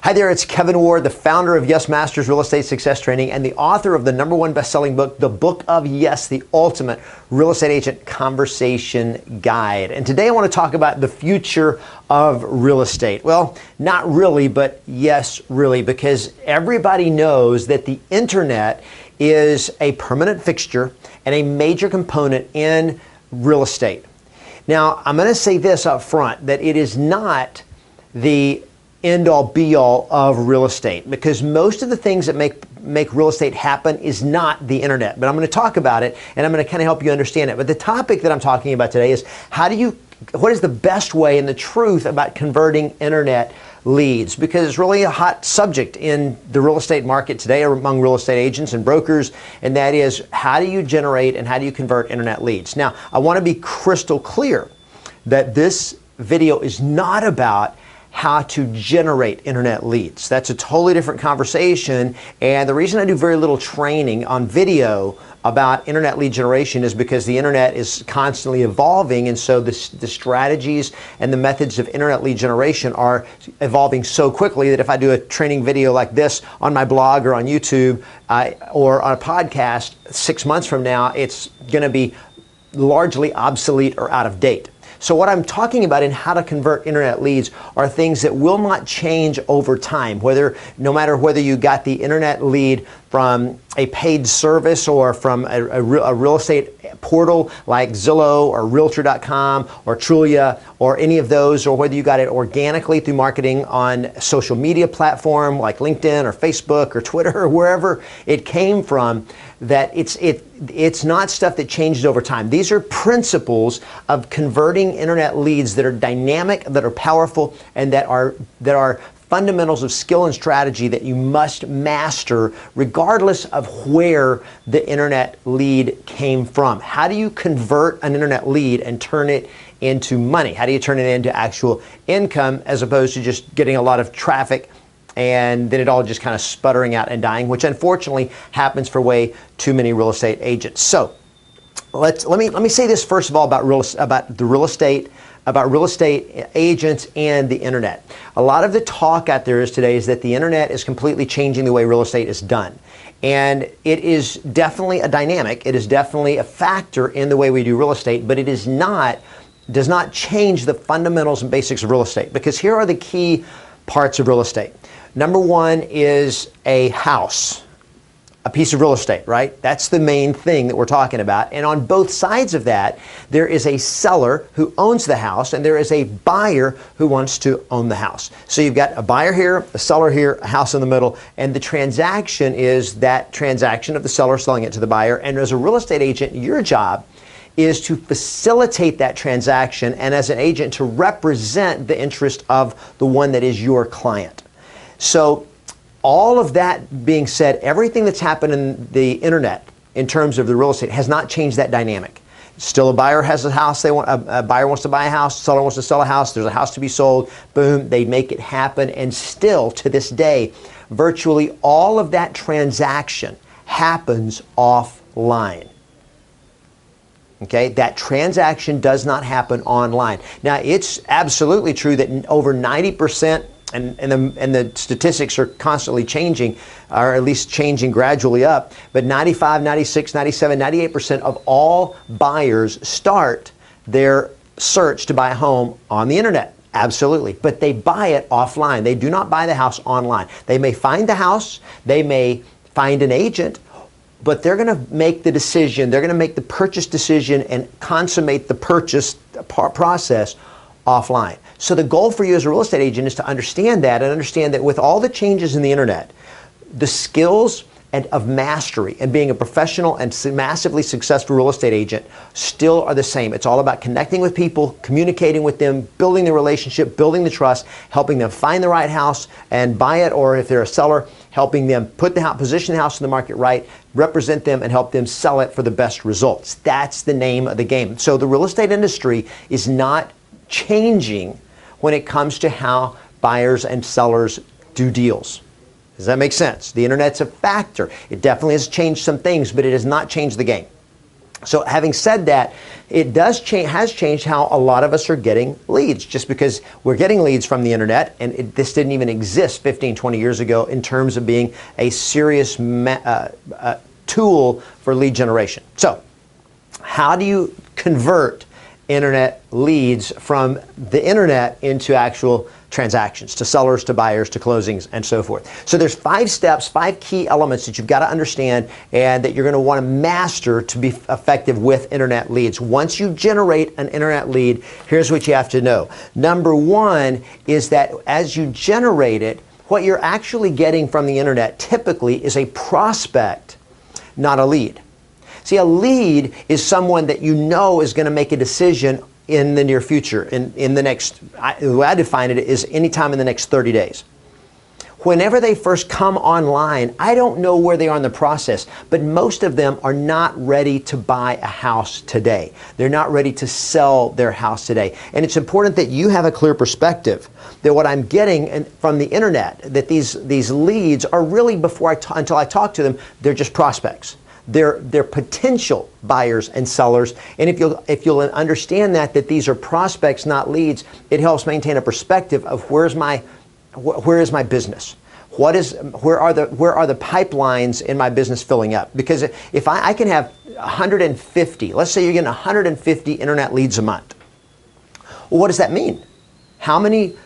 Hi there, it's Kevin Ward, the founder of Yes Masters Real Estate Success Training and the author of the #1 best-selling book, The Book of Yes, the Ultimate Real Estate Agent Conversation Guide. And today I want to talk about the future of real estate. Well, not really, but yes, really, because everybody knows that the internet is a permanent fixture and a major component in real estate. Now, I'm going to say this up front, that it is not the end-all be-all of real estate, because most of the things that make real estate happen is not the internet. But I'm going to talk about it, and I'm going to kind of help you understand it. But the topic that I'm talking about today is what is the best way and the truth about converting internet leads, because it's really a hot subject in the real estate market today among real estate agents and brokers, and that is, how do you generate and how do you convert internet leads? Now, I want to be crystal clear that this video is not about how to generate internet leads. That's a totally different conversation, and the reason I do very little training on video about internet lead generation is because the internet is constantly evolving, and so the strategies and the methods of internet lead generation are evolving so quickly that if I do a training video like this on my blog or on YouTube or on a podcast 6 months from now, it's going to be largely obsolete or out of date. So what I'm talking about in how to convert internet leads are things that will not change over time, no matter whether you got the internet lead from a paid service or from a real estate portal like Zillow or Realtor.com or Trulia or any of those, or whether you got it organically through marketing on a social media platform like LinkedIn or Facebook or Twitter or wherever it came from, that it's not stuff that changes over time. These are principles of converting internet leads that are dynamic, that are powerful, and that are fundamentals of skill and strategy that you must master regardless of where the internet lead came from. How do you convert an internet lead and turn it into money? How do you turn it into actual income as opposed to just getting a lot of traffic and then it all just kind of sputtering out and dying, which unfortunately happens for way too many real estate agents. So let me say this first of all about real estate agents and the internet. A lot of the talk out there today is that the internet is completely changing the way real estate is done. And it is definitely a dynamic. It is definitely a factor in the way we do real estate, but it does not change the fundamentals and basics of real estate, because here are the key parts of real estate. Number one is a house. A piece of real estate, right? That's the main thing that we're talking about. And on both sides of that, there is a seller who owns the house and there is a buyer who wants to own the house. So you've got a buyer here, a seller here, a house in the middle, and the transaction is that transaction of the seller selling it to the buyer. And as a real estate agent, your job is to facilitate that transaction, and as an agent to represent the interest of the one that is your client. So all of that being said, everything that's happened in the internet in terms of the real estate has not changed that dynamic. Still, a buyer has a house, a buyer wants to buy a house, seller wants to sell a house, there's a house to be sold, boom, they make it happen. And still, to this day, virtually all of that transaction happens offline. Okay, that transaction does not happen online. Now, it's absolutely true that over 90%, and the statistics are constantly changing, or at least changing gradually up, but 95, 96, 97, 98% of all buyers start their search to buy a home on the internet. Absolutely. But they buy it offline. They do not buy the house online. They may find the house, they may find an agent, but they're going to make the decision, they're going to make the purchase decision and consummate the purchase process offline. So the goal for you as a real estate agent is to understand that, and understand that with all the changes in the internet, the skills of mastery and being a professional and massively successful real estate agent still are the same. It's all about connecting with people, communicating with them, building the relationship, building the trust, helping them find the right house and buy it, or if they're a seller, helping them position the house in the market right, represent them, and help them sell it for the best results. That's the name of the game. So the real estate industry is not changing when it comes to how buyers and sellers do deals. Does that make sense? The internet's a factor. It definitely has changed some things, but it has not changed the game. So having said that, it has changed how a lot of us are getting leads, just because we're getting leads from the internet, and this didn't even exist 15, 20 years ago in terms of being a serious tool for lead generation. So how do you convert internet leads from the internet into actual transactions, to sellers, to buyers, to closings, and so forth? So there's 5 steps, 5 key elements that you've got to understand and that you're going to want to master to be effective with internet leads. Once you generate an internet lead, here's what you have to know. Number 1 is that as you generate it, what you're actually getting from the internet typically is a prospect, not a lead. See, a lead is someone that you know is going to make a decision in the near future, in the next, the way I define it is anytime in the next 30 days. Whenever they first come online, I don't know where they are in the process, but most of them are not ready to buy a house today. They're not ready to sell their house today. And it's important that you have a clear perspective that what I'm getting from the internet, that these leads are really, until I talk to them, they're just prospects. They're potential buyers and sellers, and if you'll understand that these are prospects, not leads, it helps maintain a perspective of where is my business, where are the pipelines in my business filling up? Because if I can have 150, let's say you're getting 150 internet leads a month, well, what does that mean? How many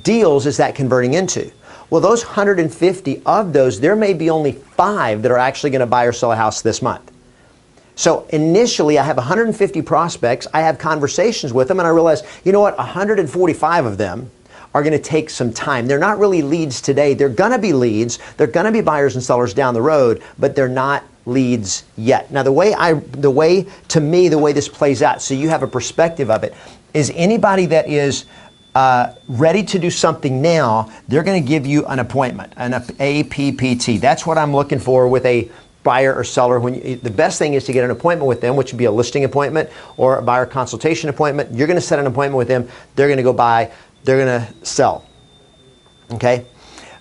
deals is that converting into? Well, those 150 of those, there may be only 5 that are actually going to buy or sell a house this month. So initially, I have 150 prospects. I have conversations with them, and I realize, you know what, 145 of them are going to take some time. They're not really leads today. They're going to be leads. They're going to be buyers and sellers down the road, but they're not leads yet. Now, the way this plays out, so you have a perspective of it, is anybody that is ready to do something now, they're going to give you an appointment, an APPT. That's what I'm looking for with a buyer or seller. The best thing is to get an appointment with them, which would be a listing appointment or a buyer consultation appointment. You're going to set an appointment with them. They're going to go buy. They're going to sell. Okay?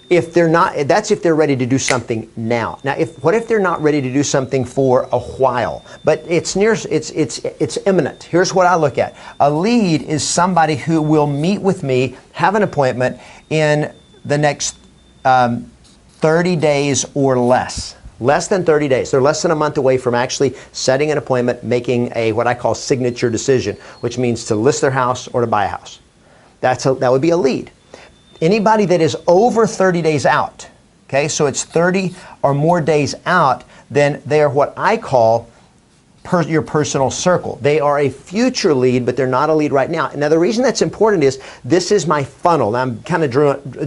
If they're not, that's if they're ready to do something now. Now, what if they're not ready to do something for a while, but it's imminent? Here's what I look at. A lead is somebody who will meet with me, have an appointment in the next 30 days or less. Less than 30 days. They're less than a month away from actually setting an appointment, making what I call signature decision, which means to list their house or to buy a house. That would be a lead. Anybody that is over 30 days out, okay, so it's 30 or more days out, then they are what I call your personal circle. They are a future lead, but they're not a lead right now. Now, the reason that's important is this is my funnel. Now, I'm kind of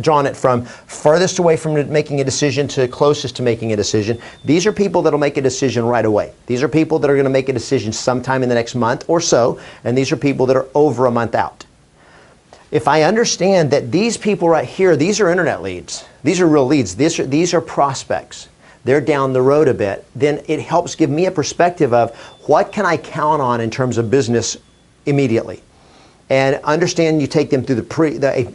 drawing it from furthest away from making a decision to closest to making a decision. These are people that will make a decision right away. These are people that are going to make a decision sometime in the next month or so, and these are people that are over a month out. If I understand that these people right here, these are internet leads, these are real leads, these are prospects, they're down the road a bit, then it helps give me a perspective of what can I count on in terms of business immediately. And understand you take them through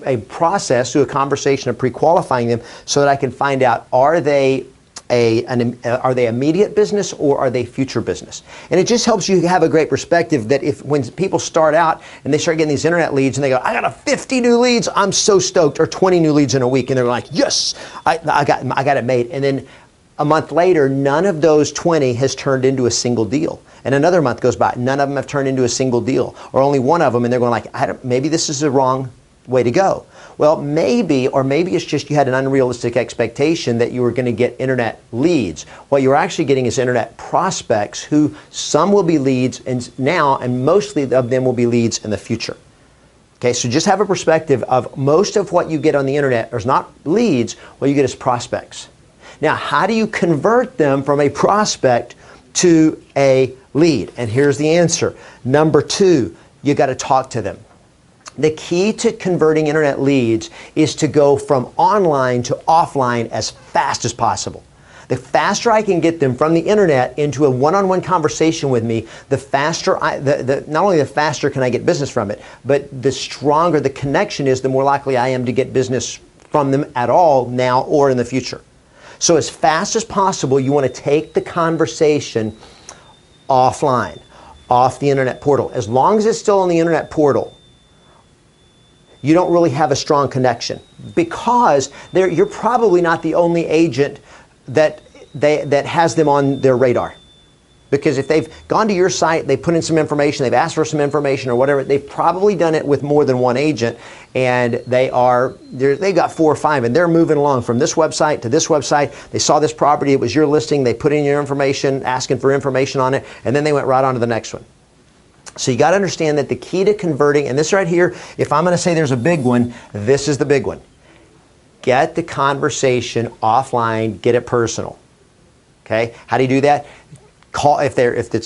a process, through a conversation of pre-qualifying them so that I can find out, are they immediate business or are they future business? And it just helps you have a great perspective that when people start out and they start getting these internet leads and they go, I got 50 new leads, I'm so stoked, or 20 new leads in a week, and they're like, yes, I got it made. And then a month later, none of those 20 has turned into a single deal. And another month goes by, none of them have turned into a single deal, or only one of them, and they're going like, maybe this is the wrong way to go. Well, maybe it's just you had an unrealistic expectation that you were going to get internet leads. What you're actually getting is internet prospects who some will be leads now, and mostly of them will be leads in the future. Okay, so just have a perspective of most of what you get on the internet is not leads, what you get is prospects. Now, how do you convert them from a prospect to a lead? And here's the answer. Number 2, you got to talk to them. The key to converting internet leads is to go from online to offline as fast as possible. The faster I can get them from the internet into a one-on-one conversation with me, the faster not only the faster can I get business from it, but the stronger the connection is, the more likely I am to get business from them at all now or in the future. So as fast as possible, you want to take the conversation offline, off the internet portal. As long as it's still on the internet portal, you don't really have a strong connection, because you're probably not the only agent that has them on their radar. Because if they've gone to your site, they put in some information, they've asked for some information or whatever, they've probably done it with more than one agent, and they've got 4 or 5, and they're moving along from this website to this website. They saw this property, it was your listing, they put in your information, asking for information on it, and then they went right on to the next one. So you got to understand that the key to converting, and this right here, if I'm going to say there's a big one, this is the big one. Get the conversation offline, get it personal. Okay? How do you do that? Call if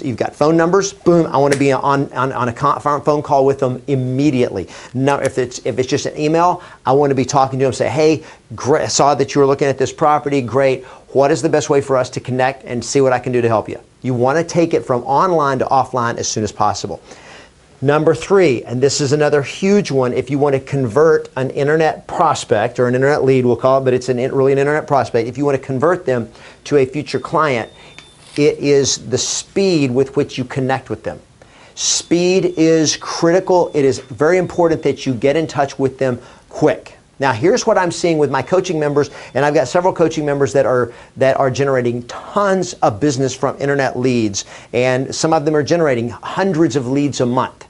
you've got phone numbers. Boom! I want to be on a phone call with them immediately. No, if it's just an email, I want to be talking to them. Say, hey, great, I saw that you were looking at this property. Great. What is the best way for us to connect and see what I can do to help you? You want to take it from online to offline as soon as possible. Number 3, and this is another huge one, if you want to convert an internet prospect, or an internet lead, we'll call it, but it's really an internet prospect. If you want to convert them to a future client, it is the speed with which you connect with them. Speed is critical. It is very important that you get in touch with them quick. Now, here's what I'm seeing with my coaching members, and I've got several coaching members that are generating tons of business from internet leads, and some of them are generating hundreds of leads a month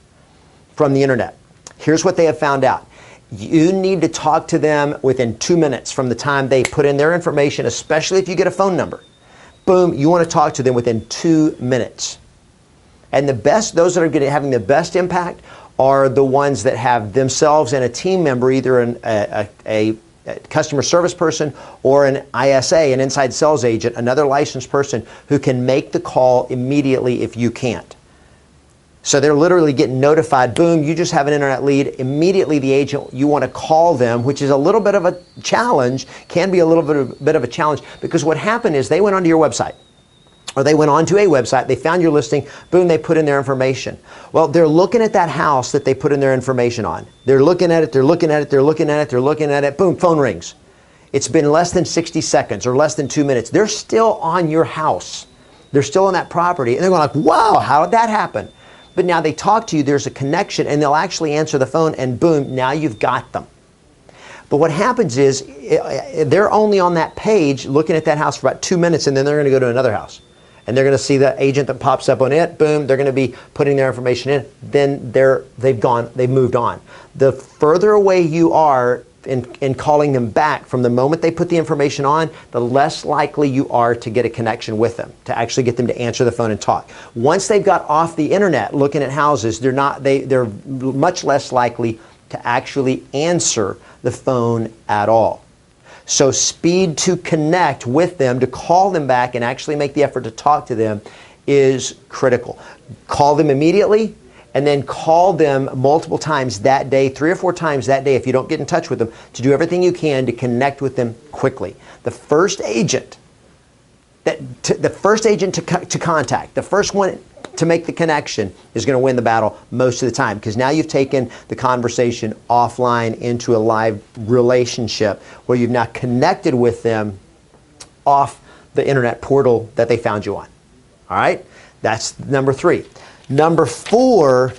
from the internet. Here's what they have found out. You need to talk to them within 2 minutes from the time they put in their information, especially if you get a phone number. Boom, you want to talk to them within 2 minutes. And those that are having the best impact are the ones that have themselves and a team member, either a customer service person or an ISA, an inside sales agent, another licensed person who can make the call immediately if you can't. So they're literally getting notified, boom, you just have an internet lead. Immediately the agent, you want to call them, which is a little bit of a challenge, can be a little bit of a challenge, because what happened is they went onto your website, or they went onto a website, they found your listing, boom, they put in their information. Well, they're looking at that house that they put in their information on. They're looking at it, they're looking at it, they're looking at it, they're looking at it, boom, phone rings. It's been less than 60 seconds or less than 2 minutes. They're still on your house. They're still on that property, and they're going like, wow, how did that happen? But now they talk to you, there's a connection, and they'll actually answer the phone, and boom, now you've got them. But what happens is they're only on that page looking at that house for about 2 minutes, and then they're going to go to another house. And they're going to see the agent that pops up on it, boom, they're going to be putting their information in. Then they've moved on. The further away you are in calling them back from the moment they put the information on, the less likely you are to get a connection with them, to actually get them to answer the phone and talk. Once they've got off the internet looking at houses, they're much less likely to actually answer the phone at all. So speed to connect with them, to call them back and actually make the effort to talk to them, is critical. Call them immediately, and then call them multiple times that day, 3 or 4 times that day if you don't get in touch with them, to do everything you can to connect with them quickly. The first agent to contact, the first one to make the connection, is going to win the battle most of the time, because now you've taken the conversation offline into a live relationship where you've now connected with them off the internet portal that they found you on. All right? That's number 3. Number 4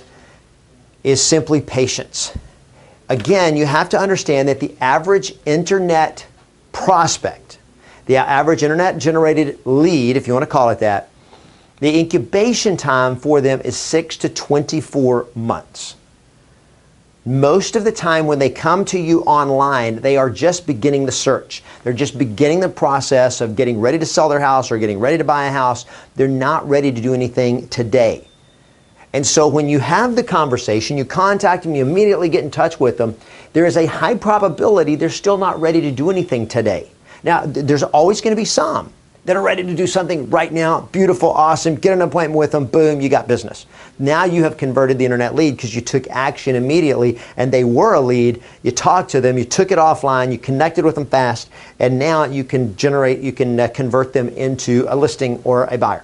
is simply patience. Again, you have to understand that the average internet prospect, the average internet generated lead, if you want to call it that, the incubation time for them is 6 to 24 months. Most of the time when they come to you online, they are just beginning the search. They're just beginning the process of getting ready to sell their house or getting ready to buy a house. They're not ready to do anything today. And so when you have the conversation, you contact them, you immediately get in touch with them, there is a high probability they're still not ready to do anything today. Now, there's always going to be some that are ready to do something right now, beautiful, awesome, get an appointment with them, boom, you got business. Now you have converted the internet lead because you took action immediately, and they were a lead. You talked to them, you took it offline, you connected with them fast, and now you can convert them into a listing or a buyer.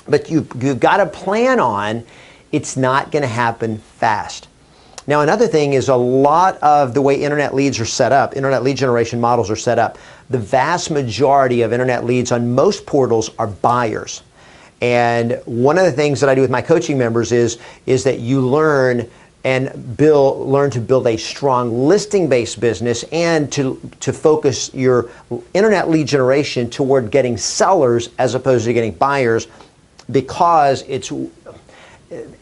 But you've got to plan on it's not going to happen fast. Now, another thing is a lot of the way internet leads are set up, internet lead generation models are set up, the vast majority of internet leads on most portals are buyers. And one of the things that I do with my coaching members is that you learn to build a strong listing-based business and to focus your internet lead generation toward getting sellers as opposed to getting buyers, because it's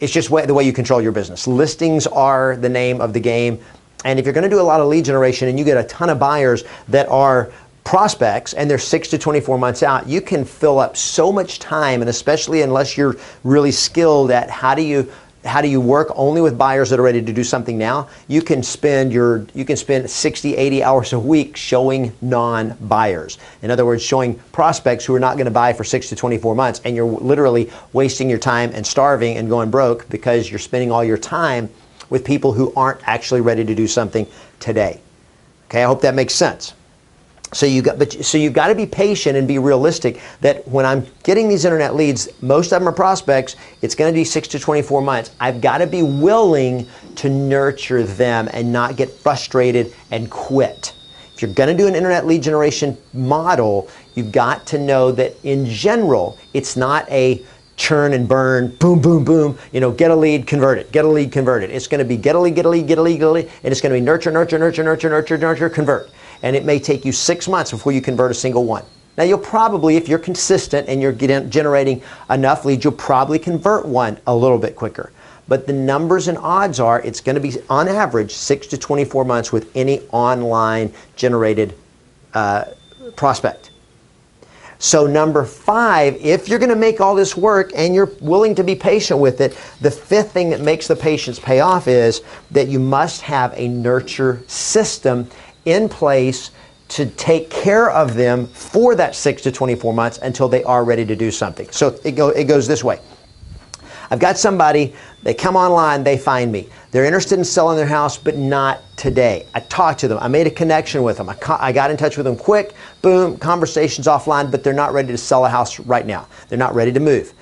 just the way you control your business. Listings are the name of the game. And if you're going to do a lot of lead generation and you get a ton of buyers that are prospects and they're 6 to 24 months out, you can fill up so much time, and especially unless you're really skilled at how do you work only with buyers that are ready to do something now, you can spend 60, 80 hours a week showing non-buyers. In other words, showing prospects who are not going to buy for 6 to 24 months, and you're literally wasting your time and starving and going broke because you're spending all your time with people who aren't actually ready to do something today. Okay, I hope that makes sense. So you've got to be patient and be realistic that when I'm getting these internet leads, most of them are prospects, it's going to be 6 to 24 months. I've got to be willing to nurture them and not get frustrated and quit. If you're going to do an internet lead generation model, you've got to know that in general, it's not a churn and burn, boom, boom, boom, get a lead, convert it, get a lead, convert it. It's going to be get a lead, get a lead, get a lead, get a lead, and it's going to be nurture, nurture, nurture, nurture, nurture, nurture, convert. And it may take you 6 months before you convert a single one. Now you'll probably, if you're consistent and you're generating enough leads, you'll probably convert one a little bit quicker. But the numbers and odds are it's going to be on average 6 to 24 months with any online generated prospect. So number 5, if you're going to make all this work and you're willing to be patient with it, the 5th thing that makes the patience pay off is that you must have a nurture system in place to take care of them for that 6 to 24 months until they are ready to do something. So it goes this way. I've got somebody, they come online, they find me. They're interested in selling their house, but not today. I talked to them. I made a connection with them. I got in touch with them quick, boom, conversations offline, but they're not ready to sell a house right now. They're not ready to move.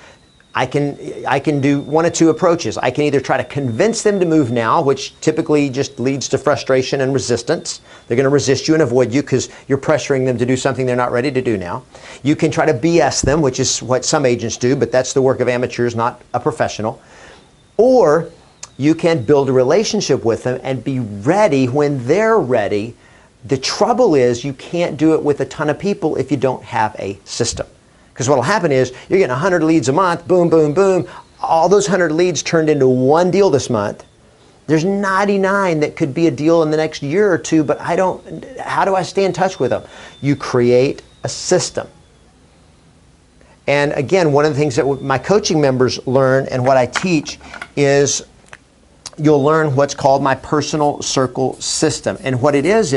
I can do one of two approaches. I can either try to convince them to move now, which typically just leads to frustration and resistance. They're going to resist you and avoid you because you're pressuring them to do something they're not ready to do now. You can try to BS them, which is what some agents do, but that's the work of amateurs, not a professional. Or you can build a relationship with them and be ready when they're ready. The trouble is you can't do it with a ton of people if you don't have a system. Because what will happen is you're getting 100 leads a month, boom, boom, boom. All those 100 leads turned into one deal this month. There's 99 that could be a deal in the next year or two, but how do I stay in touch with them? You create a system. And again, one of the things that my coaching members learn and what I teach is you'll learn what's called my personal circle system. And what it is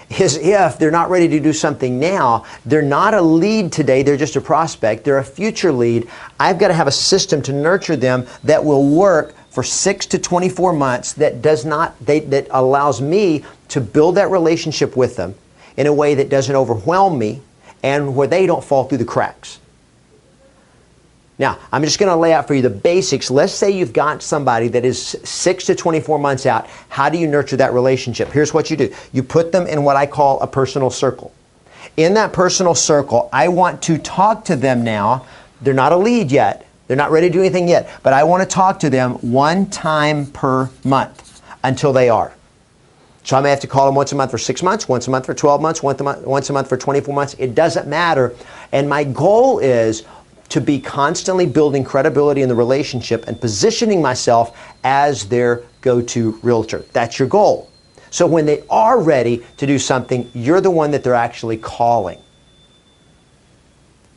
if they're not ready to do something now, they're not a lead today, they're just a prospect, they're a future lead, I've got to have a system to nurture them that will work for 6 to 24 months that allows me to build that relationship with them in a way that doesn't overwhelm me and where they don't fall through the cracks. Now, I'm just going to lay out for you the basics. Let's say you've got somebody that is 6 to 24 months out. How do you nurture that relationship? Here's what you do. You put them in what I call a personal circle. In that personal circle, I want to talk to them now. They're not a lead yet. They're not ready to do anything yet. But I want to talk to them one time per month until they are. So I may have to call them once a month for 6 months, once a month for 12 months, once a month for 24 months. It doesn't matter. And my goal is to be constantly building credibility in the relationship and positioning myself as their go-to realtor. That's your goal. So when they are ready to do something, you're the one that they're actually calling.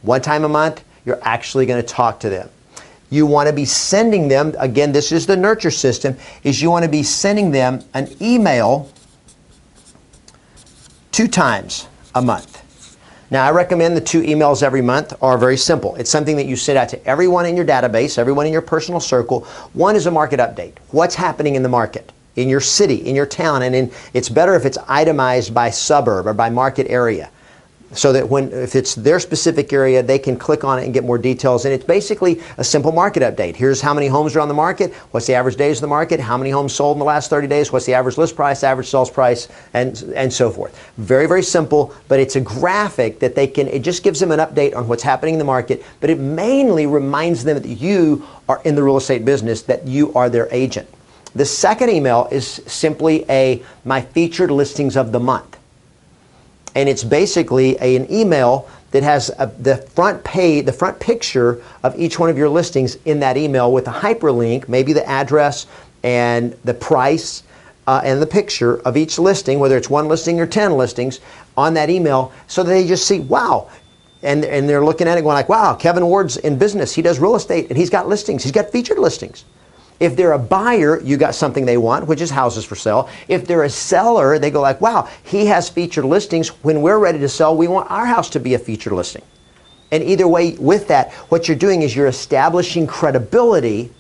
One time a month, you're actually going to talk to them. You want to be sending them, again, this is the nurture system, is you want to be sending them an email 2 times a month. Now, I recommend the 2 emails every month are very simple. It's something that you send out to everyone in your database, everyone in your personal circle. One is a market update. What's happening in the market, in your city, in your town, and it's better if it's itemized by suburb or by market area. so that if it's their specific area, they can click on it and get more details. And it's basically a simple market update. Here's how many homes are on the market, what's the average days of the market, how many homes sold in the last 30 days, what's the average list price, average sales price, and so forth. Very, very simple, but it's a graphic that it just gives them an update on what's happening in the market, but it mainly reminds them that you are in the real estate business, that you are their agent. The second email is simply my featured listings of the month. And it's basically an email that has the front picture of each one of your listings in that email with a hyperlink, maybe the address and the price and the picture of each listing, whether it's one listing or 10 listings, on that email, so that they just see, wow. And they're looking at it going like, wow, Kevin Ward's in business. He does real estate and he's got listings. He's got featured listings. If they're a buyer, you got something they want, which is houses for sale. If they're a seller, they go like, wow, he has featured listings. When we're ready to sell, we want our house to be a featured listing. And either way, with that, what you're doing is you're establishing credibility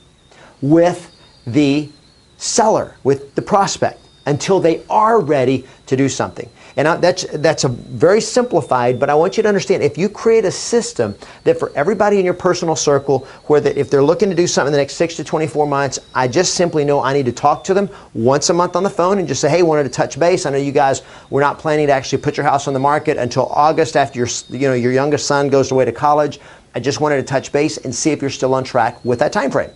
with the seller, with the prospect, until they are ready to do something. And that's a very simplified, but I want you to understand, if you create a system that for everybody in your personal circle, where if they're looking to do something in the next 6 to 24 months, I just simply know I need to talk to them once a month on the phone and just say, hey, wanted to touch base. I know you guys were not planning to actually put your house on the market until August after your youngest son goes away to college. I just wanted to touch base and see if you're still on track with that time frame.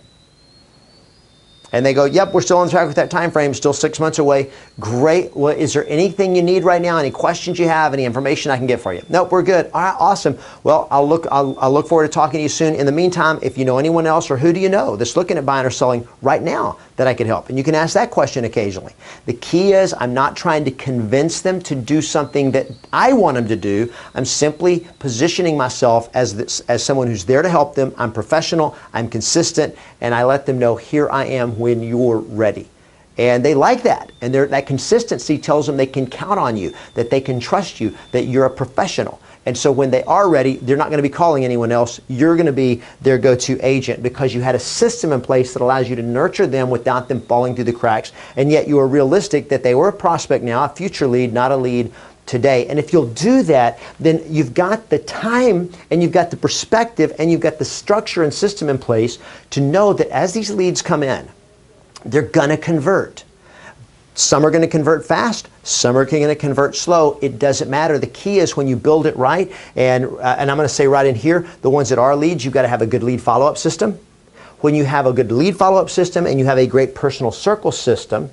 And they go, yep, we're still on track with that time frame, still 6 months away. Great. Well, is there anything you need right now? Any questions you have? Any information I can get for you? Nope, we're good. All right, awesome. Well, I'll look forward to talking to you soon. In the meantime, if you know anyone else, or who do you know that's looking at buying or selling right now that I could help? And you can ask that question occasionally. The key is, I'm not trying to convince them to do something that I want them to do. I'm simply positioning myself as someone who's there to help them. I'm professional, I'm consistent, and I let them know, here I am when you're ready. And they like that. And that consistency tells them they can count on you, that they can trust you, that you're a professional. And so when they are ready, they're not going to be calling anyone else. You're going to be their go-to agent, because you had a system in place that allows you to nurture them without them falling through the cracks. And yet you are realistic that they were a prospect now, a future lead, not a lead today. And if you'll do that, then you've got the time and you've got the perspective and you've got the structure and system in place to know that as these leads come in, they're going to convert. Some are going to convert fast, some are going to convert slow. It doesn't matter. The key is when you build it right, and I'm going to say right in here, the ones that are leads, you've got to have a good lead follow-up system. When you have a good lead follow-up system and you have a great personal circle system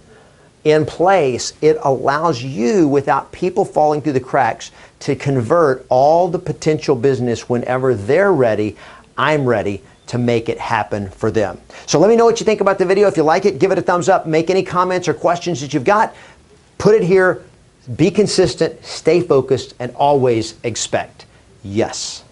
in place, it allows you, without people falling through the cracks, to convert all the potential business whenever they're ready. I'm ready to make it happen for them. So let me know what you think about the video. If you like it, give it a thumbs up. Make any comments or questions that you've got. Put it here. Be consistent, stay focused, and always expect yes.